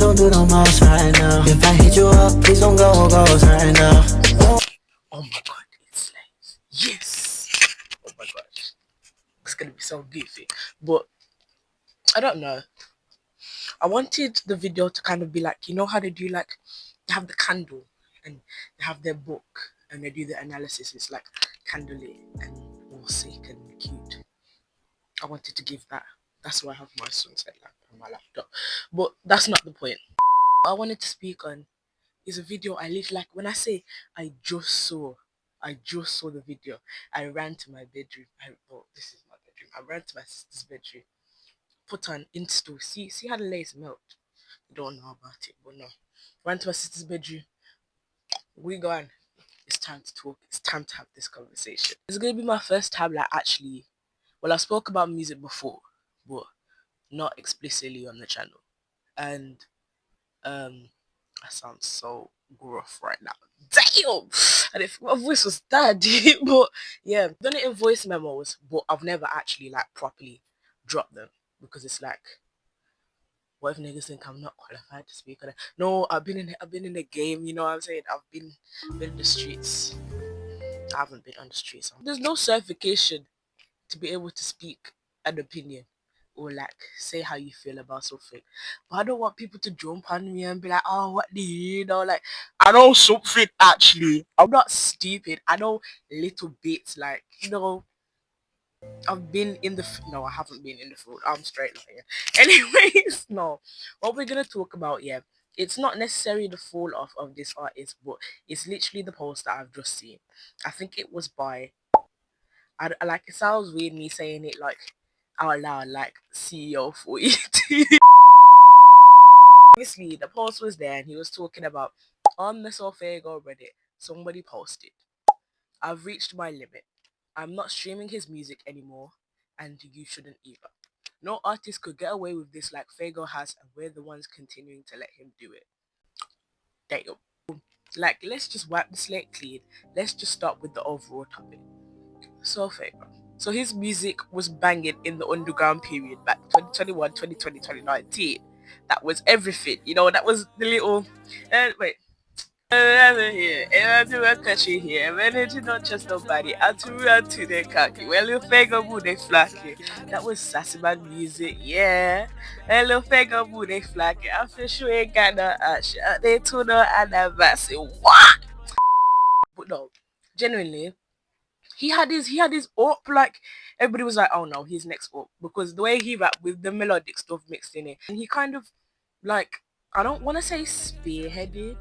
don't do the most right now. If I hit you up, please don't go ghost right now. Oh my god, it's slaves. Yes! Oh my gosh. It's gonna be so goofy. But I don't know. I wanted the video to kind of be like, you know how they do like, they have the candle and they have their book and they do the analysis. It's like candlelit and all sick and cute. I wanted to give that. That's why I have my sunset lamp on my laptop. But that's not the point. What I wanted to speak on is a video I live like when I say I just saw the video. I ran to my bedroom. This is my bedroom. I ran to my sister's bedroom, put on Insta. See how the lace melt. I don't know about it, but no. Ran to my sister's bedroom. We gone. It's time to talk. It's time to have this conversation. It's gonna be my first time like actually. Well, I spoke about music before, but not explicitly on the channel. And I sound so gruff right now. Damn! And if my voice was that deep, but yeah, I've done it in voice memos, but I've never actually like properly dropped them because it's like, what if niggas think I'm not qualified to speak on it? No, I've been in the game, you know what I'm saying? I've been in the streets. I haven't been on the streets. There's no certification to be able to speak an opinion or like say how you feel about something. But I don't want people to jump on me and be like, oh, what do you know? Like, I know something actually. I'm not stupid. I know little bits, like, you know, I've been in the no, I haven't been in the field. I'm straight lying. Anyways, no. What we're gonna talk about, yeah, it's not necessarily the fall off of this artist, but it's literally the post that I've just seen. I think it was by like it sounds weird me saying it like out loud, like CEO for it. Obviously, the post was there and he was talking about on the Sofaygo Reddit, somebody posted, I've reached my limit. I'm not streaming his music anymore, and you shouldn't either. No artist could get away with this like Faygo has, and we're the ones continuing to let him do it. Damn. Like, let's just wipe the slate clean. Let's just start with the overall topic. Faygo. So his music was banging in the underground period back 2021, 2020, 2019. That was everything, you know, that was the little wait. Here, and I do a country here, managing not just nobody, and to run to the cocky. Well, you faggo boo they flaky. That was sassy man music, yeah. Hello faggo boo they flaky. I feel sure ain't got no action. They tune on and I say what? But no, genuinely, he had his up, like everybody was like, oh no, he's next up, because the way he rapped with the melodic stuff mixed in it, and he kind of like, I don't want to say spearheaded,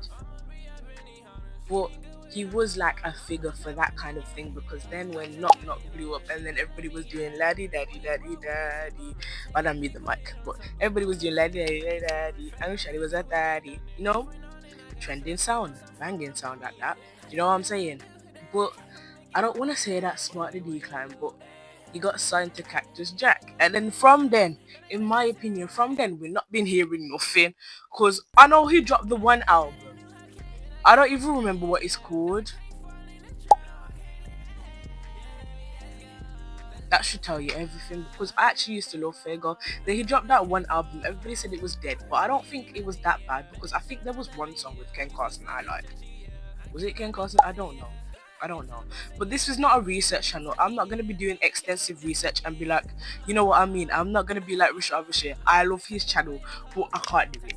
but he was like a figure for that kind of thing, because then when Knock Knock blew up and then everybody was doing laddie daddy daddy daddy, I don't mean the mic, but everybody was doing laddie daddy daddy daddy, I wish I was a daddy, you know, trending sound, banging sound like that, you know what I'm saying? But I don't want to say that Smart the Decline, but he got signed to Cactus Jack. And then from then, in my opinion, from then, we've not been hearing nothing. Because I know he dropped the one album. I don't even remember what it's called. That should tell you everything, because I actually used to love Faygo. Then he dropped that one album. Everybody said it was dead, but I don't think it was that bad, because I think there was one song with Ken Carson I liked. Was it Ken Carson? I don't know. But this is not a research channel. I'm not going to be doing extensive research and be like, you know what I mean? I'm not going to be like Richard Avishai. I love his channel, but I can't do it.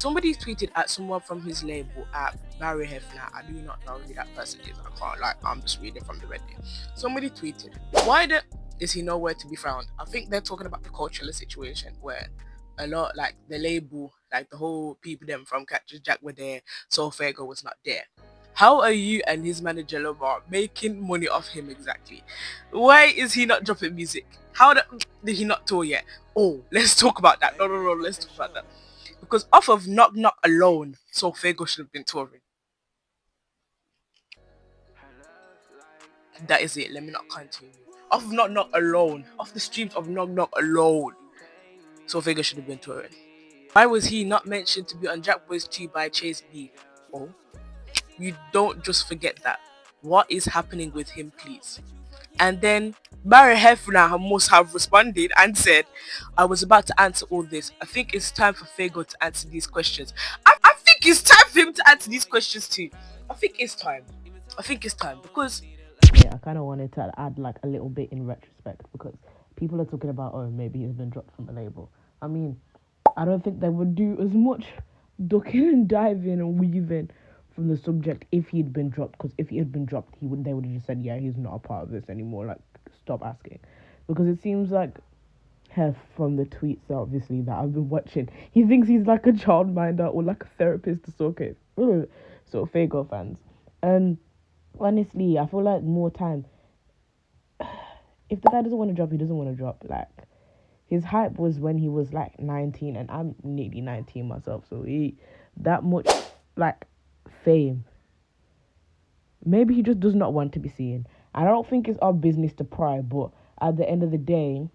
Somebody tweeted at someone from his label at Barry Hefner. I do not know who that person is. I can't, like, I'm just reading from the Reddit. Somebody tweeted, why is he nowhere to be found? I think they're talking about the cultural situation where a lot, like the label, like the whole people them from Cactus Jack were there, so Faygo was not there. How are you and his manager Lamar making money off him exactly? Why is he not dropping music? How did he not tour yet? Oh, let's talk about that. No, let's talk about that. Because off of Knock Knock alone, so Faygo should have been touring. That is it. Let me not continue. Off of Knock Knock alone, off the streams of Knock Knock alone, so Faygo should have been touring. Why was he not mentioned to be on Jack Boys 2 by Chase B? Oh, you don't just forget that. What is happening with him, please? And then Barry Hefner must have responded and said, I was about to answer all this. I think it's time for Faygo to answer these questions. I think it's time for him to answer these questions too. I think it's time. I think it's time because Yeah, I kind of wanted to add like a little bit in retrospect because people are talking about, oh, maybe he's been dropped from the label. I mean, I don't think they would do as much ducking and diving and weaving from the subject if he'd been dropped. Because if he had been dropped, they would have just said, yeah, he's not a part of this anymore. Like, stop asking, because it seems like Hef from the tweets obviously that I've been watching, he thinks he's like a childminder or like a therapist to Faygo fans. And honestly, I feel like more time. If the guy doesn't want to drop, he doesn't want to drop. Like, his hype was when he was like 19, and I'm nearly 19 myself, so he that much like fame. Maybe he just does not want to be seen. I don't think it's our business to pry, but at the end of the day,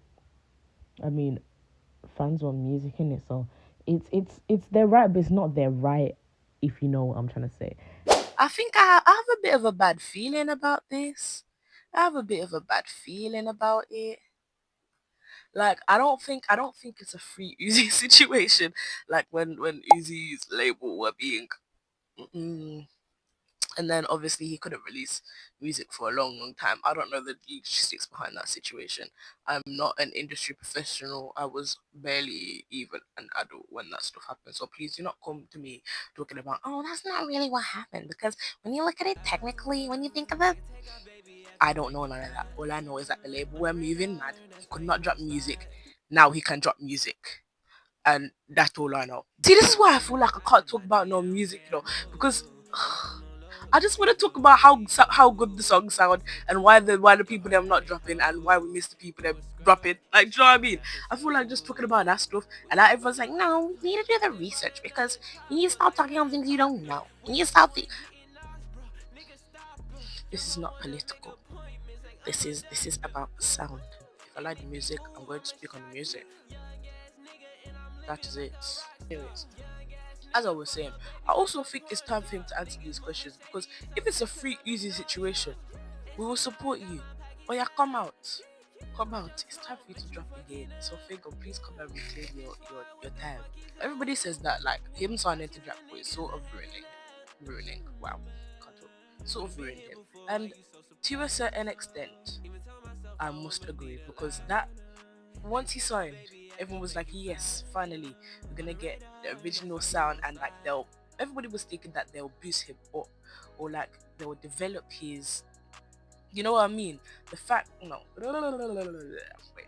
I mean, fans want music in it, so it's their right, but it's not their right, if you know what I'm trying to say. I think I have a bit of a bad feeling about this. I have a bit of a bad feeling about it. Like I don't think it's a free Uzi situation. Like when Uzi's label were being, mm, and then obviously he couldn't release music for a long, long time. I don't know the logistics behind that situation. I'm not an industry professional. I was barely even an adult when that stuff happened. So please do not come to me talking about, oh, that's not really what happened. Because when you look at it technically, when you think of it, I don't know none of that. All I know is that the label were moving mad. He could not drop music. Now he can drop music. And that's all I know. See, this is why I feel like I can't talk about no music, because I just want to talk about how good the songs sound and why the people them not dropping and why we miss the people them dropping. Like, do you know what I mean? I feel like just talking about that stuff, and now everyone's like, no, we need to do the research because you need to stop talking on things you don't know. You need to stop. This is not political. This is about sound. If I like the music, I'm going to speak on the music. That is it. Anyways, as I was saying, I also think it's time for him to answer these questions because if it's a free, easy situation, we will support you. Oh yeah, come out. Come out. It's time for you to drop again. So Fago, please come and reclaim your time. Everybody says that like him signing to Jack Boy is sort of ruining. Wow. Can't talk. Sort of ruined him. And to a certain extent, I must agree because that once he signed, everyone was like, yes, finally, we're gonna get the original sound, and like everybody was thinking that they'll boost him up, or like they'll develop his, you know what I mean? The fact, no, wait.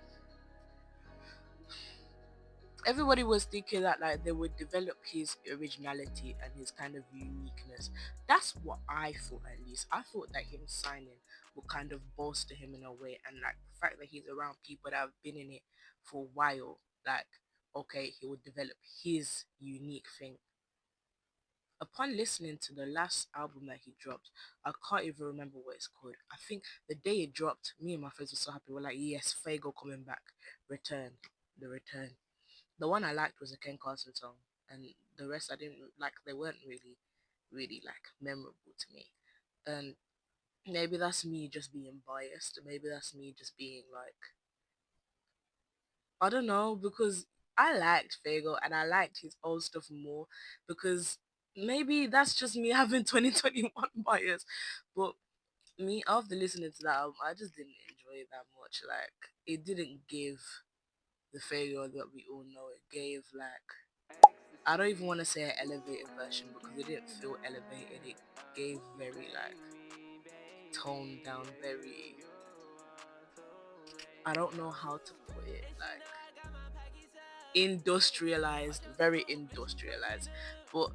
Everybody was thinking that like they would develop his originality and his kind of uniqueness. That's what I thought, at least. I thought that him signing would kind of bolster him in a way, and like the fact that he's around people that have been in it for a while, like okay, he would develop his unique thing. Upon listening to the last album that he dropped, I can't even remember what it's called. I think the day it dropped, me and my friends were so happy. We're like, yes, Faygo coming back, return, the return. The one I liked was a Ken Carson song, and the rest I didn't like. They weren't really like memorable to me. And maybe that's me just being biased. Maybe that's me just being like, I don't know, because I liked Fago and I liked his old stuff more because maybe that's just me having 2021 bias. But me, after listening to that album, I just didn't enjoy it that much. Like, it didn't give the Fago that we all know. It gave like, I don't even want to say an elevated version because it didn't feel elevated. It gave very like toned down, very, I don't know how to put it, like industrialized, very industrialized. But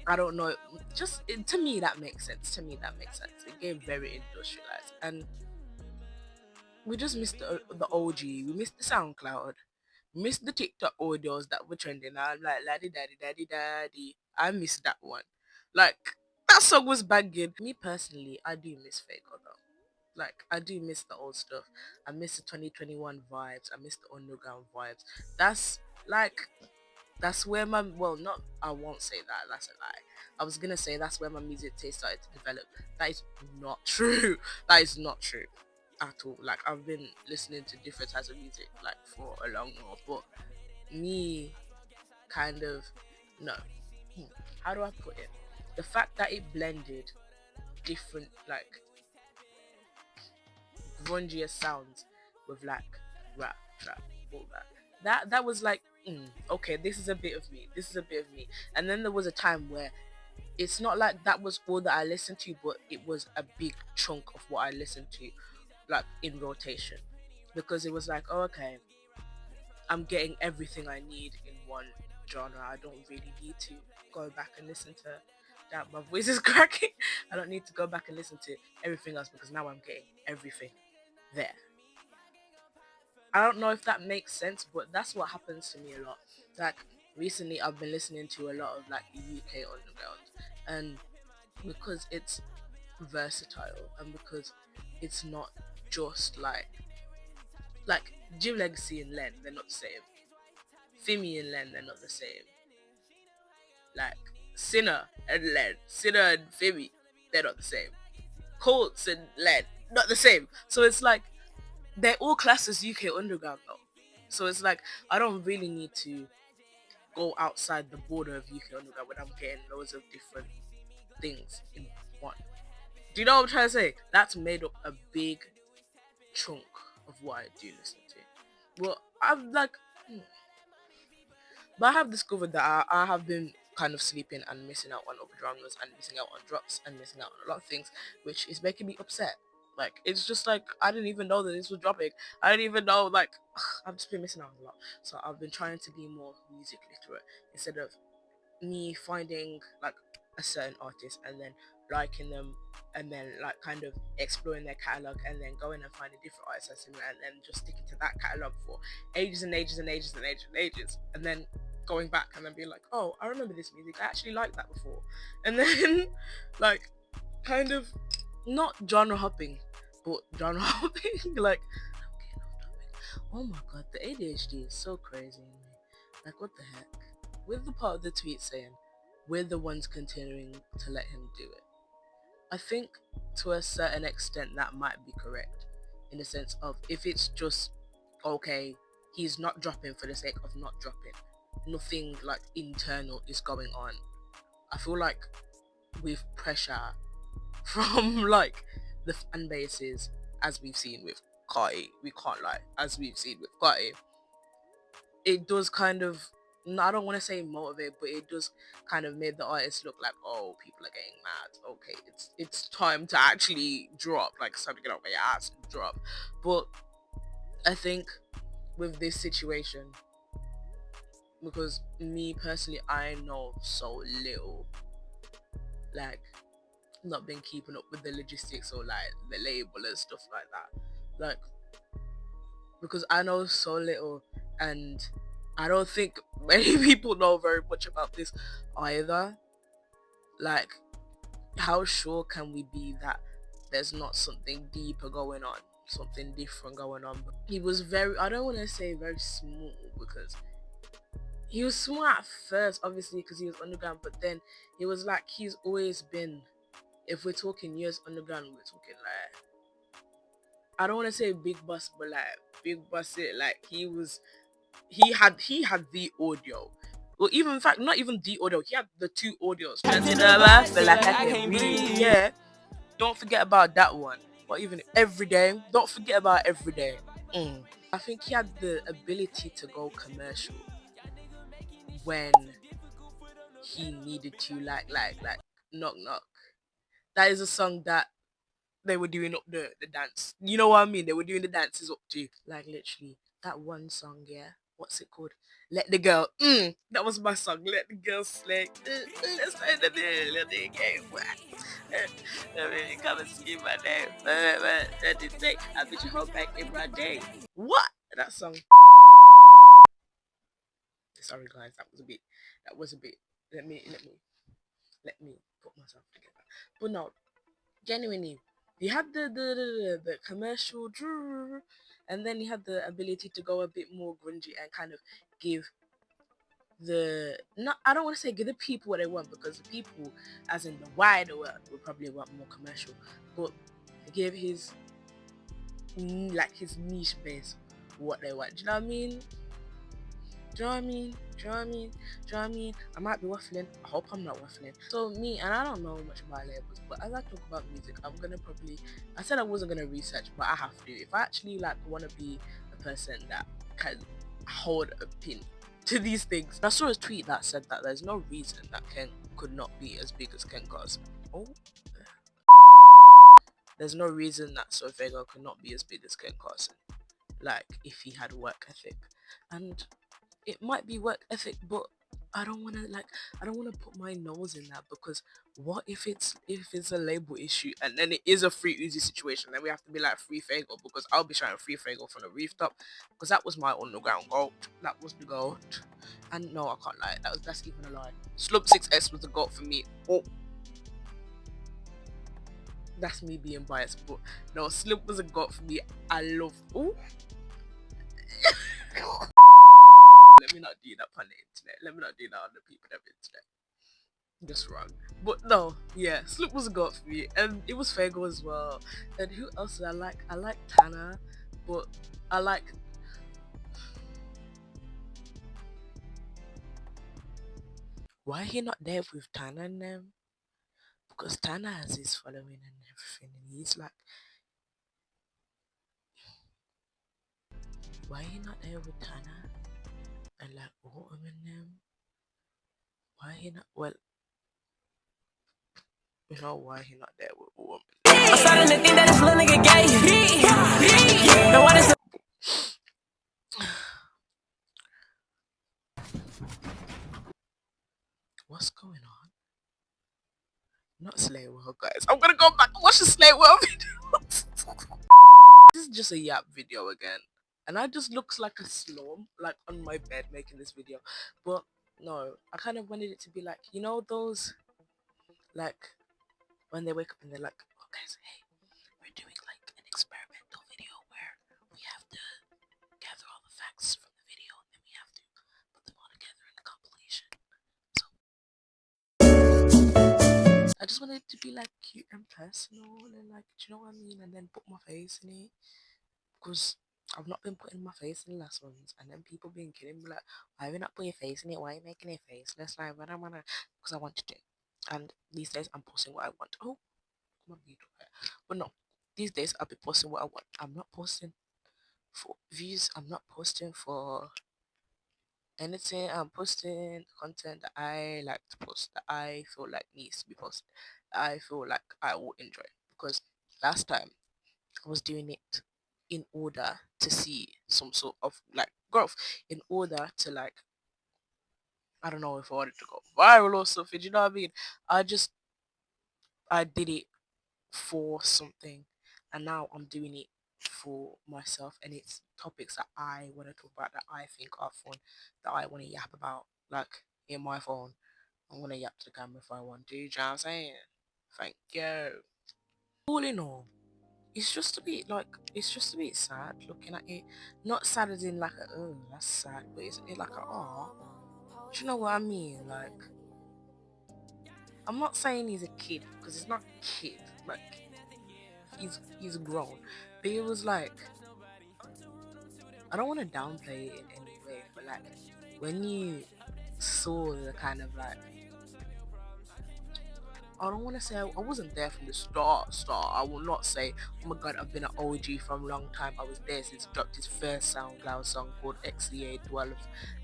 I don't know. To me that makes sense. To me that makes sense. It gave very industrialized, and we just missed the OG. We missed the SoundCloud. We missed the TikTok audios that were trending. I'm like, laddie daddy daddy daddy. I missed that one. Like, that song was banging. Me personally, I do miss Faker though. Like, I do miss the old stuff. I miss the 2021 vibes. I miss the underground vibes. That's like, that's where my, well, not, I won't say that. That's a lie. I was gonna say that's where my music taste started to develop. That is not true. That is not true. at all. Like, I've been listening to different types of music like for a long while, but me kind of no. How do I put it? The fact that it blended different like grungier sounds with like rap, trap, all that. That was like, okay, this is a bit of me. This is a bit of me. And then there was a time where it's not like that was all that I listened to, but it was a big chunk of what I listened to, like in rotation, because it was like, oh, okay, I'm getting everything I need in one genre. I don't really need to go back and listen to that. My voice is cracking. I don't need to go back and listen to everything else because now I'm getting everything there. I don't know if that makes sense, but that's what happens to me a lot. Like recently, I've been listening to a lot of like the UK underground, and because it's versatile and because it's not just like Jim Legacy and Len, they're not the same. Fimi and Len, they're not the same. Like Sinner and Fimi, they're not the same. Colts and Len, not the same. So it's like they're all classed as UK underground though. So it's like I don't really need to go outside the border of UK underground when I'm getting loads of different things in one. Do you know what I'm trying to say? That's made up a big chunk of what I do listen to. Well, I'm like, but I have discovered that I have been kind of sleeping and missing out on other genres and missing out on drops and missing out on a lot of things, which is making me upset. Like, it's just like, I didn't even know that this was dropping. I didn't even know, like, I've just been missing out on a lot. So I've been trying to be more music literate instead of me finding like a certain artist and then liking them and then like kind of exploring their catalog and then going and finding different artists that's similar and then just sticking to that catalog for ages and ages and ages and ages and ages and then going back and then being like, oh, I remember this music, I actually liked that before, and then like kind of not genre hopping but genre hopping like, okay, off topic. Oh my god, the ADHD is so crazy in me. Like, what the heck? With the part of the tweet saying, we're the ones continuing to let him do it. I think to a certain extent that might be correct. In the sense of if it's just, okay, he's not dropping for the sake of not dropping. Nothing like internal is going on. I feel like with pressure from like the fan bases, as we've seen with Carti, we can't lie, as we've seen with Carti, it does kind of, no, I don't want to say motivate, but it does kind of make the artist look like, oh, people are getting mad. Okay, it's time to actually drop, like it's time to get off my ass and drop. But I think with this situation, because me personally, I know so little, like not been keeping up with the logistics or like the label and stuff like that, like because I know so little and I don't think many people know very much about this either. Like, how sure can we be that there's not something deeper going on, something different going on? He was very, I don't want to say very small because he was small at first, obviously, because he was underground, but then it was like he's always been, if we're talking years underground, we're talking like, I don't want to say big bus, but like big bus it, like he had the audio. Well, even in fact, not even the audio. He had the two audios. Feel like I can breathe. Yeah. Don't forget about that one. But even every day, don't forget about every day. I think he had the ability to go commercial when he needed to. Like knock knock. That is a song that they were doing up the dance. You know what I mean? They were doing the dances up to. Like literally that one song, yeah. What's it called? Let the Girl. That was my song. Let the Girl slay. Let's play the game. Come and see my name. That did say, I bet you hope back in my day. What? That song. Sorry guys, that was a bit. Let me put myself together. But no, genuinely, he had the commercial, and then he had the ability to go a bit more grungy and kind of give I don't want to say give the people what they want, because the people, as in the wider world, would probably want more commercial, but give his like his niche base, what they want. Do you know what I mean? Do you know what I mean? Do you know what I mean? Do you know what I mean? I might be waffling. I hope I'm not waffling. So me, and I don't know much about labels, but as I talk about music, I'm gonna probably, I said I wasn't gonna research, but I have to. If I actually like want to be a person that can hold a pin to these things. I saw a tweet that said that there's no reason that Ken could not be as big as Ken Carson. Oh. There's no reason that Sofaygo could not be as big as Ken Carson. Like, if he had work ethic. And it might be work ethic, but I don't want to put my nose in that, because what if it's a label issue and then it is a free Uzi situation, then we have to be like free Faygo, because I'll be trying free Faygo from the rooftop, because that was my underground goal. That was the goal. And no, I can't lie, that's even a lie. Slump 6S was the goal for me. Oh, that's me being biased, but no, Slump was a goal for me. I love. Oh. Let me not do that on the internet. Let me not do that on the people of the internet. Just wrong. But no, yeah, Sloop was a goat for me. And it was Faygo as well. And who else did I like? I like Tana, but I like... Why he not there with Tana and them? Because Tana has his following and everything, and he's like... Why he not there with Tana? And like Autumn and them? Why he not... Well... You know why he not there with Autumn? I'm starting to think that this little nigga gay. No, what is it? What's going on? Not Slay World, guys. I'm gonna go back and watch the Slay World video. This is just a yap video again. And I just looks like a slum, like on my bed making this video. But no, I kind of wanted it to be like, you know those, like, when they wake up and they're like, oh guys, hey, we're doing like an experimental video where we have to gather all the facts from the video and then we have to put them all together in a compilation. So I just wanted it to be like cute and personal and like, do you know what I mean? And then put my face in it, because I've not been putting my face in the last ones, and then people been kidding me like, why are you not putting your face in it? Why are you making it faceless? Like, I don't wanna, because I want to do. And these days I'm posting what I want. Oh, come on, but no, these days I'll be posting what I want. I'm not posting for views. I'm not posting for anything. I'm posting content that I like to post, that I feel like needs to be posted, that I feel like I will enjoy. Because last time I was doing it in order to see some sort of like growth, in order to like, I don't know if I wanted to go viral or something, you know what I mean? I did it for something, and now I'm doing it for myself, and it's topics that I want to talk about, that I think are fun, that I want to yap about, like in my phone. I'm gonna yap to the camera if I want to, you know what I'm saying? Thank you. All in all, it's just a bit like, it's just a bit sad looking at it. Not sad as in like a, oh that's sad, but it's like a, oh, do you know what I mean? Like, I'm not saying he's a kid, because he's not a kid, like he's grown, but it was like, I don't want to downplay it in any way, but like when you saw the kind of like, I don't want to say I wasn't there from the start. I will not say, oh my god, I've been an OG from a long time. I was there since he dropped his first SoundCloud song called XCA12,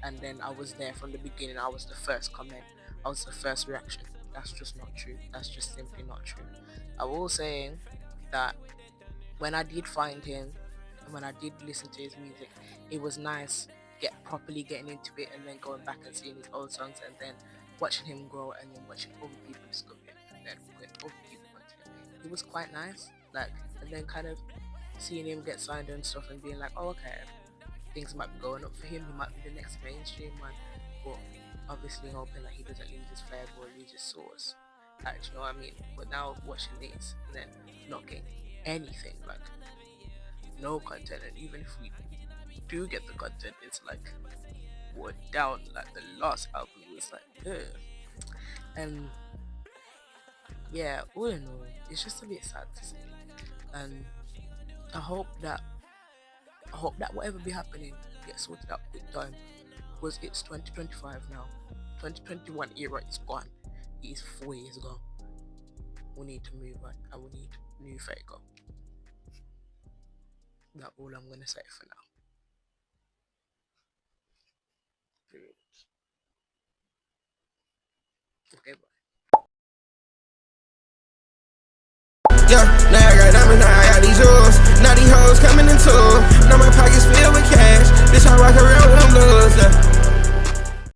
and then I was there from the beginning. I was the first comment. I was the first reaction. That's just not true. That's just simply not true. I will say that when I did find him and when I did listen to his music, it was nice properly getting into it, and then going back and seeing his old songs, and then watching him grow, and then watching other people discover him, and then when other people went to him. It was quite nice, like, and then kind of seeing him get signed and stuff, and being like, oh okay, things might be going up for him, he might be the next mainstream man, but obviously hoping that he doesn't lose his flavor or lose his source, like, you know what I mean? But now watching this and then not getting anything, like no content, and even if we do get the content, it's like we're down. Like the last album was like, ugh. And yeah, all in all, it's just a bit sad to see. And I hope that whatever be happening gets sorted out quick time, because it's 2025 now. 2021 era is gone. It is 4 years ago. We need to move on, and we need new faygo. That's all I'm gonna say for now. Period. Okay, bye. Yeah, now I got diamonds, now I got these jewels. Now these hoes coming in two. Now my pockets filled with cash. Bitch, I walk around with them blues. Yeah.